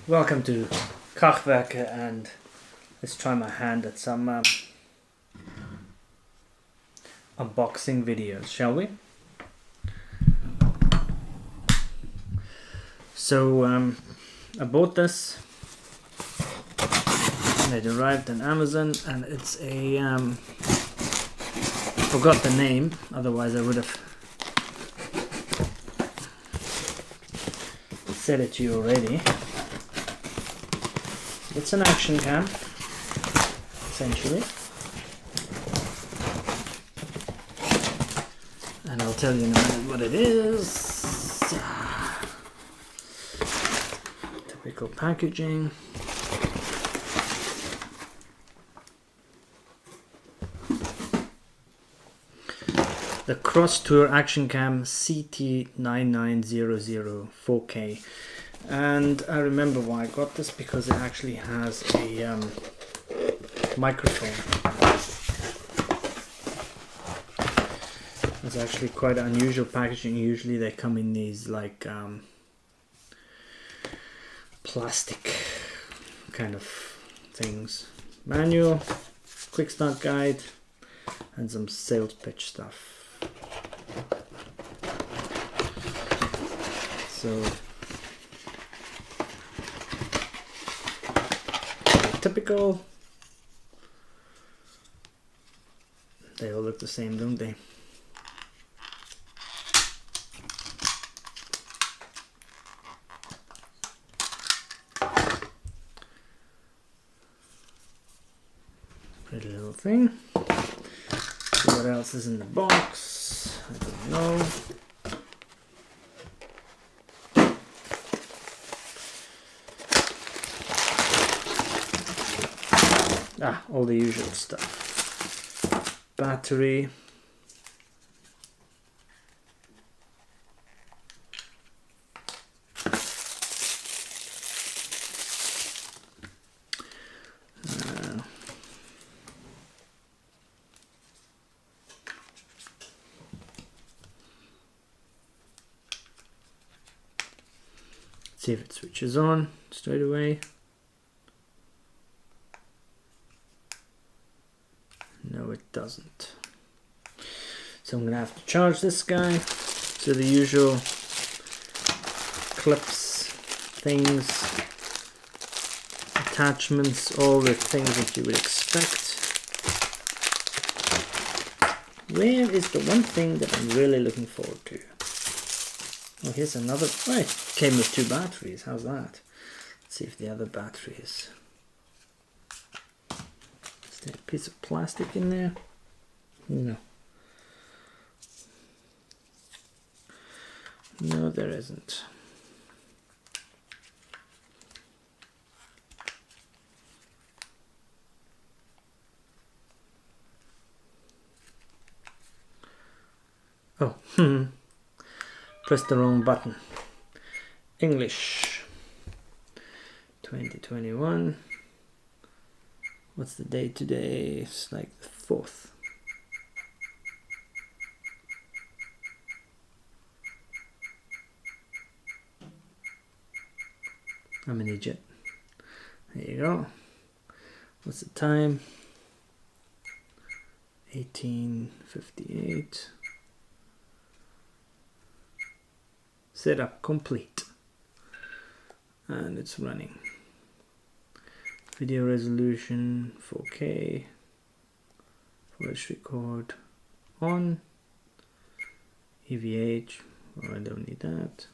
Welcome to Kochwerke, and let's try my hand at some unboxing videos, shall we? So I bought this and it arrived on Amazon, and it's a forgot the name, otherwise I would have said it to you already. It's an action cam, essentially, and I'll tell you in a minute what it is. Typical packaging. The Crosstour Action Cam CT9900 4K. And I remember why I got this, because it actually has a microphone. It's actually quite unusual packaging. Usually they come in these like plastic kind of things. Manual, quick start guide, and some sales pitch stuff. So typical. They all look the same, don't they? Pretty little thing. See what else is in the box. I don't know. All the usual stuff. Battery. See if it switches on straight away. No, it doesn't. So I'm gonna have to charge this guy. So the usual clips, things, attachments, all the things that you would expect. Where is the one thing that I'm really looking forward to? Oh, here's another. Oh, it came with 2 batteries. How's that? Let's see if the other battery is. Is there a piece of plastic in there? No. No, there isn't. Oh, pressed the wrong button. English 2021. What's the date today? It's like the 4th. I'm an idiot. There you go. What's the time? 18:58. Setup complete. And it's running. Video resolution 4K. Voice record on. EVH. Oh, I don't need that.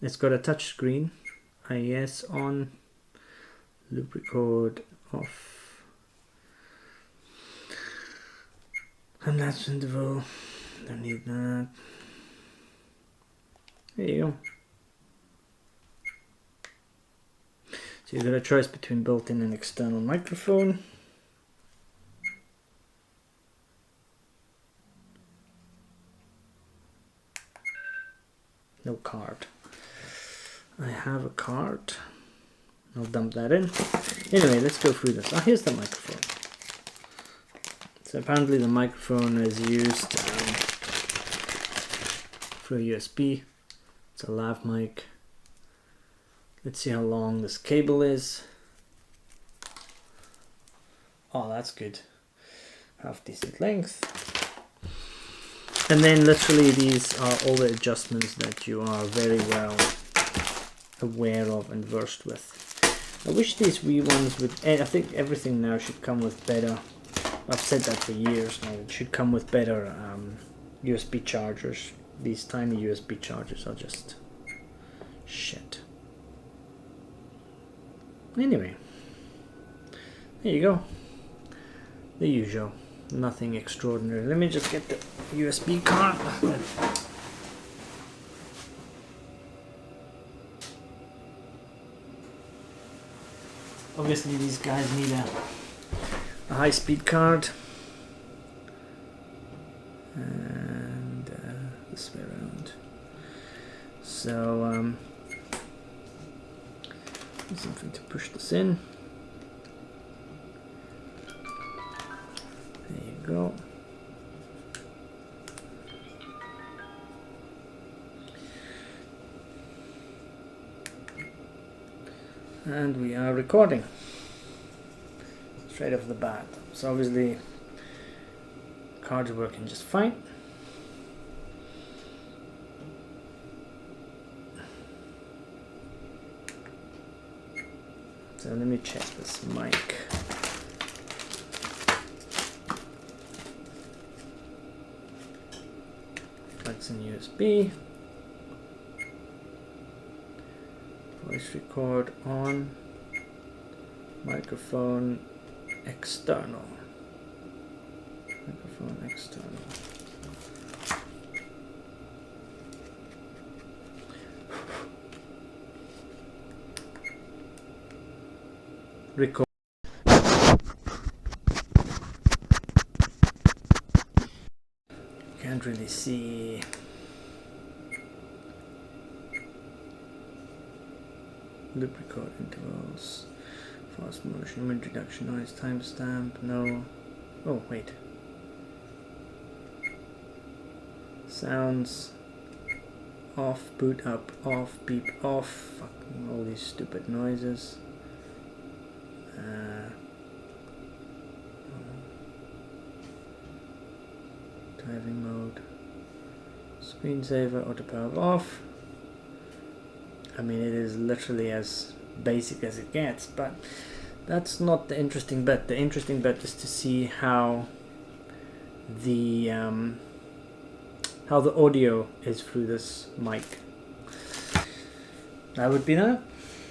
It's got a touch screen. IES on. Loop record off. And that's interval. Don't need that. There you go. So you've got a choice between built-in and external microphone. No card. I have a card. I'll dump that in. Anyway, let's go through this. Here's the microphone. So apparently the microphone is used through USB. It's a lav mic. Let's see how long this cable is. Oh, that's good. Half decent length. And then literally these are all the adjustments that you are very well aware of and versed with. I wish these Wii ones would, I think everything now should come with better, I've said that for years now, it should come with better USB chargers. These tiny USB chargers are just shit. Anyway, there you go. The usual, nothing extraordinary. Let me just get the USB card. Obviously these guys need a high-speed card. And this way around. So something to push this in. There you go. And we are recording straight off the bat. So obviously cards are working just fine. So let me check this mic. Plugs in USB. Voice record on. Microphone external. Microphone external. Record. Can't really see. Loop record intervals. Fast motion, image reduction, noise, timestamp, no. Oh, wait. Sounds off, boot up, off, beep off. Fucking all these stupid noises. Driving mode. Screensaver, auto power off. I mean, it is literally as basic as it gets, but that's not the interesting bit. The interesting bit is to see how the audio is through this mic. That would be that.